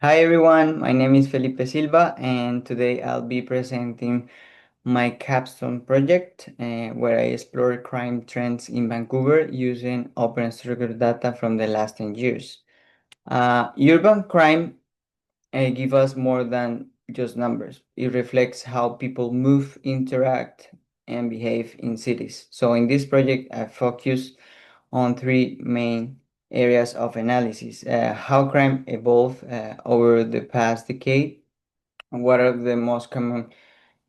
Hi everyone, my name is Felipe Silva, and today I'll be presenting my Capstone project where I explore crime trends in Vancouver using open structured data from the last 10 years. Urban crime give us more than just numbers. It reflects how people move, interact, and behave in cities. So in this project, I focus on three main areas of analysis. How crime evolved over the past decade, what are the most common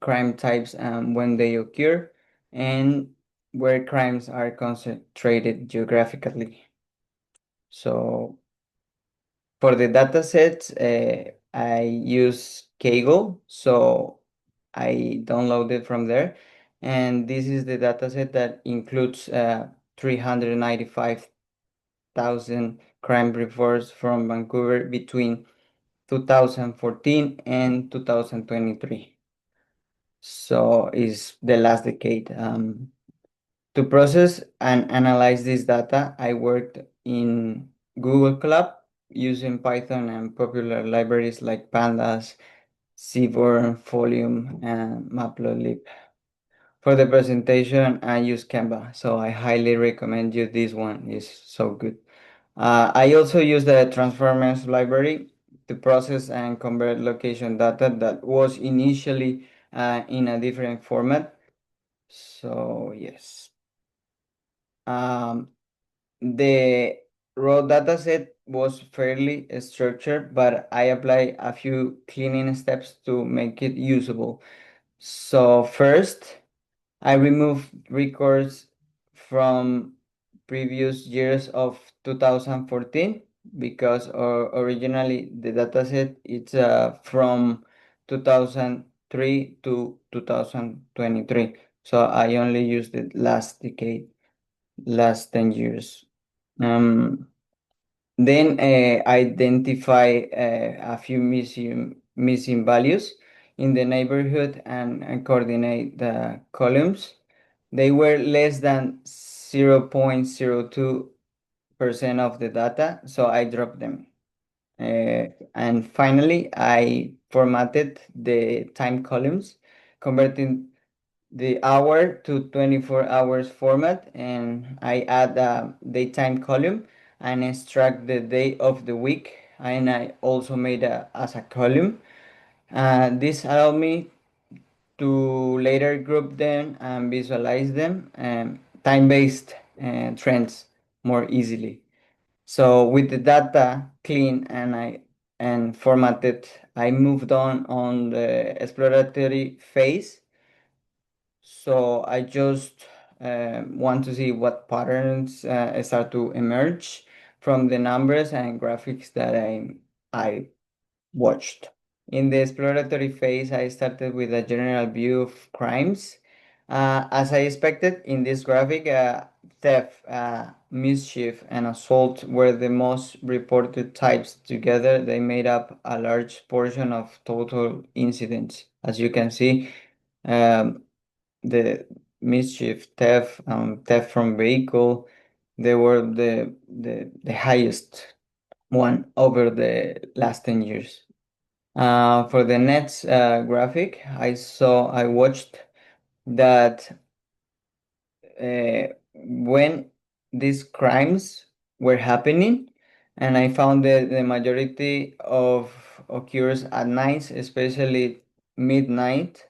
crime types when they occur, and where crimes are concentrated geographically. So for the data sets, I use Kaggle, so I downloaded from there. And this is the data set that includes 395,000 crime reports from Vancouver between 2014 and 2023. So is the last decade. To process and analyze this data, I worked in Google Cloud using Python and popular libraries like Pandas, Seaborn, Folium, and Matplotlib. For the presentation, I use Canva, so I highly recommend you this one. It's so good. I also use the Transformers library to process and convert location data that was initially in a different format. So yes. Um, the raw data set was fairly structured, but I applied a few cleaning steps to make it usable. So first, I removed records from previous years of 2014 because originally the dataset it's from 2003 to 2023. So I only used the last decade, last 10 years. Um, then identify a few missing values in the neighborhood and coordinate the columns. They were less than 0.02% of the data, so I dropped them. And finally, I formatted the time columns, converting the hour to 24 hours format, and I add a daytime column and extract the day of the week, and I also made as a column. This allowed me to later group them and visualize them time-based trends more easily. So with the data clean and formatted, I moved on the exploratory phase. So I just want to see what patterns start to emerge from the numbers and graphics that I watched. In the exploratory phase, I started with a general view of crimes. As I expected, in this graphic, theft, mischief, and assault were the most reported types. Together, they made up a large portion of total incidents. As you can see, um, the mischief, theft, theft from vehicle, they were the highest one over the last 10 years. For the next graphic, I watched that when these crimes were happening, and I found that the majority of occurs at night, especially midnight.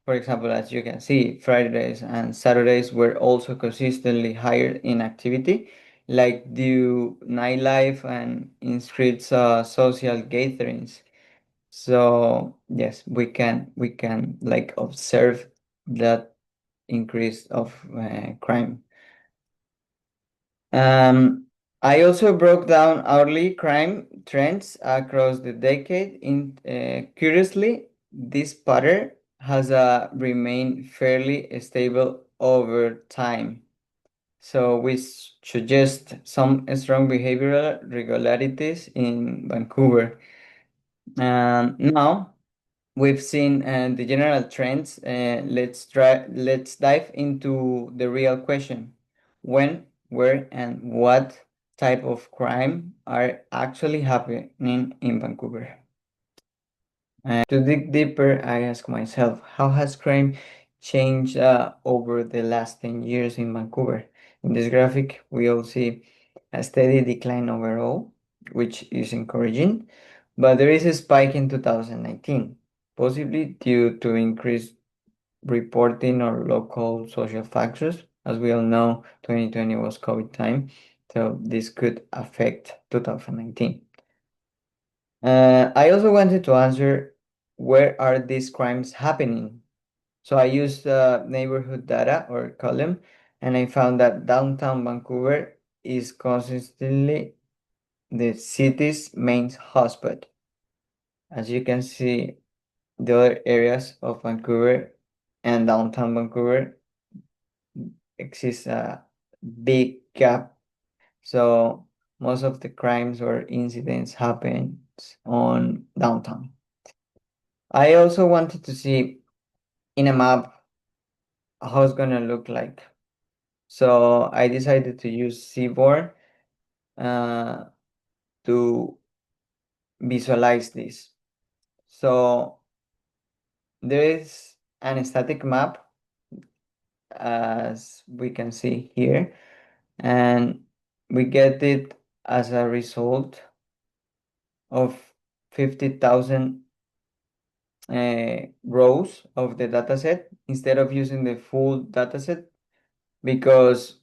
For example, as you can see, Fridays and Saturdays were also consistently higher in activity, like due nightlife and in streets social gatherings. So yes, we can like observe that increase of crime. Um, I also broke down hourly crime trends across the decade. Curiously, this pattern has remained fairly stable over time. So we suggest some strong behavioral regularities in Vancouver. Now we've seen the general trends. Let's dive into the real question: when, where, and what type of crime are actually happening in Vancouver. And to dig deeper, I ask myself, how has crime changed over the last 10 years in Vancouver? In this graphic, we all see a steady decline overall, which is encouraging, but there is a spike in 2019, possibly due to increased reporting or local social factors. As we all know, 2020 was COVID time, so this could affect 2019. I also wanted to answer, where are these crimes happening? So I used neighborhood data or column, and I found that downtown Vancouver is consistently the city's main hotspot. As you can see, the other areas of Vancouver and downtown Vancouver exists a big gap. So most of the crimes or incidents happen on downtown. I also wanted to see in a map how it's gonna look like. So I decided to use Seaborn uh, to visualize this. So there is an static map, as we can see here, and we get it as a result of 50,000 rows of the dataset instead of using the full dataset, because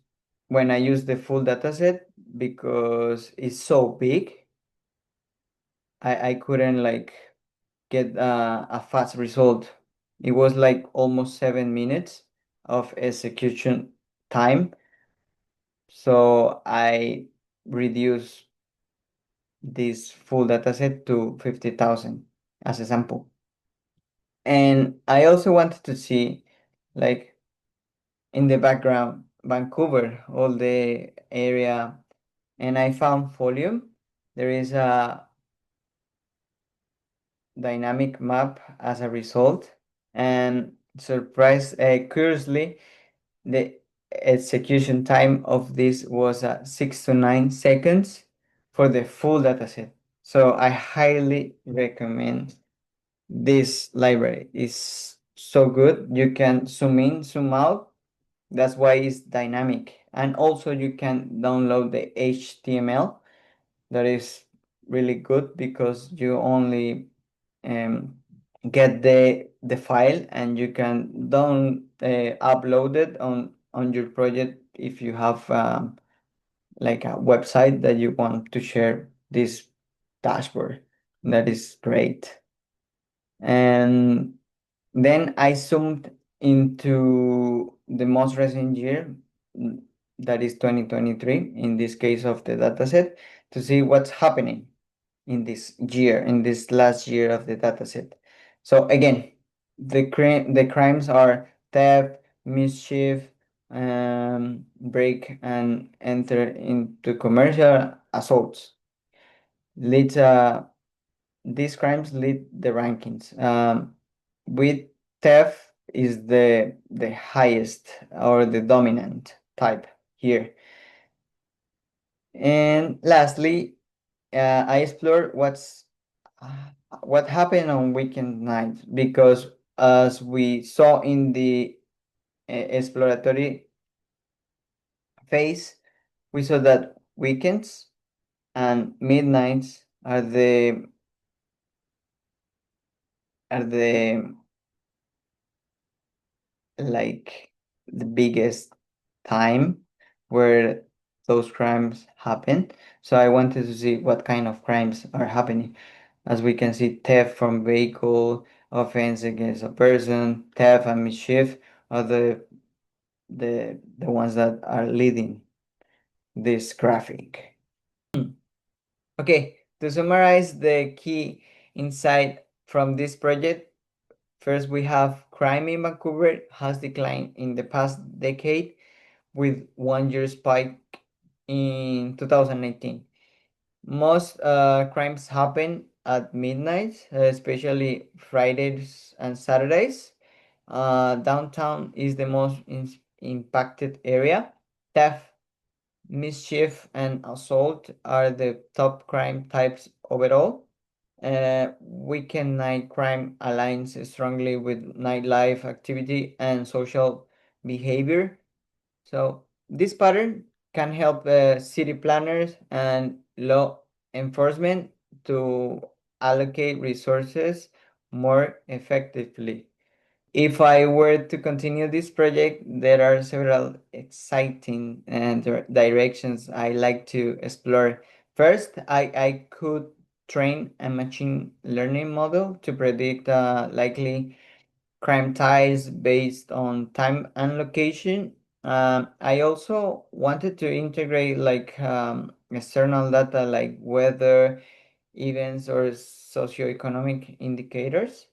when I use the full dataset, because it's so big, I couldn't like get a fast result. It was like almost 7 minutes of execution time. So I reduced this full dataset to 50,000 as a sample. And I also wanted to see, like, in the background, Vancouver, all the area, and I found Folium. There is a dynamic map as a result, and curiously, the execution time of this was 6 to 9 seconds for the full dataset. So I highly recommend this library. It's so good. You can zoom in, zoom out. That's why it's dynamic. And also you can download the HTML. That is really good because you only get the file, and you can upload it on your project if you have like a website that you want to share this dashboard. That is great. And then I zoomed into the most recent year, that is 2023, in this case of the dataset, to see what's happening in this year, in this last year of the dataset. So again, the crimes are theft, mischief, break and enter into commercial assaults. Leads These crimes lead the rankings. With theft is the highest or the dominant type here. And lastly, I explore what happened on weekend nights, because as we saw in the exploratory phase, we saw that weekends and midnights are the like the biggest time where those crimes happen. So I wanted to see what kind of crimes are happening. As we can see, theft from vehicle, offense against a person, theft and mischief are the ones that are leading this graphic. Okay, to summarize the key insight from this project, first we have crime in Vancouver has declined in the past decade, with 1 year spike in 2019. Most crimes happen at midnight, especially Fridays and Saturdays. Downtown is the most impacted area. Theft mischief and assault are the top crime types overall. Weekend night crime aligns strongly with nightlife activity and social behavior. So this pattern can help city planners and law enforcement to allocate resources more effectively. If I were to continue this project, there are several exciting directions I like to explore. First, I could train a machine learning model to predict likely crime ties based on time and location. I also wanted to integrate like external data like weather, events, or socioeconomic indicators.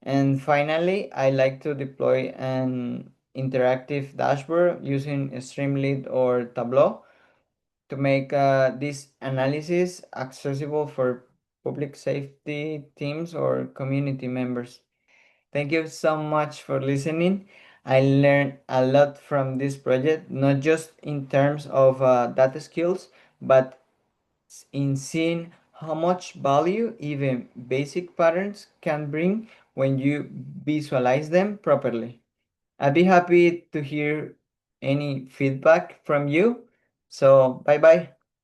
And finally, I like to deploy an interactive dashboard using Streamlit or Tableau to make this analysis accessible for public safety teams or community members. Thank you so much for listening. I learned a lot from this project, not just in terms of data skills, but in seeing how much value even basic patterns can bring when you visualize them properly. I'd be happy to hear any feedback from you. So, bye bye.